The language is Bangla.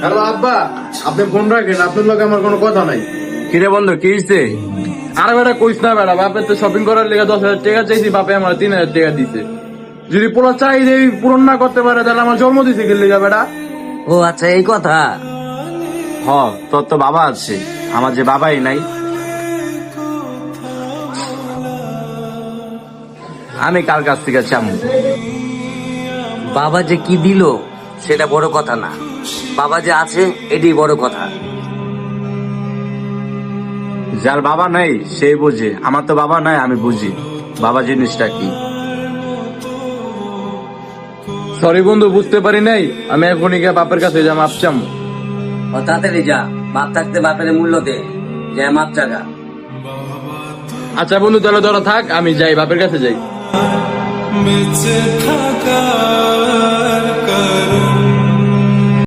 হ্যালো আব্বা, আপনি ফোন রাখেন, আপনার লগে আমার কোনো কথা নাই। কিরে বন্ধু কি হইছে? আরে বেটা কইস না বেটা, বাপের তো শপিং করার লেগে 10,000 টাকা চাইছি, বাপে আমার 3,000 টাকা দিছে। যদি পুরো চাহিদা পূরণ না করতে পারে তাহলে আমার জন্ম দিছে কি লেগে বেটা? ও আচ্ছা, এই কথা। হ, তোর তো বাবা আছে, আমার যে বাবাই নাই। আমি কার কাছ থেকে চামু? বাবা যে কি দিল সেটা বড় কথা না, বাবা যে আছে এটাই বড় কথা। যার বাবা নাই সেই বুঝে, আমার তো বাবা নাই, আমি বুঝি বাবা জিনিসটা কি। সরি বন্ধু, বুঝতে পারি নাই। আমি এখনই গিয়ে বাপের কাছে যা মাপ চাম। ও তাড়াতাড়ি যা, বাপ থাকতে বাপের মূল্য দে, যে মাপ চাগা। আচ্ছা বন্ধু, তাহলে ধরো থাক, আমি যাই, বাপের কাছে যাই। বেঁচে থাকা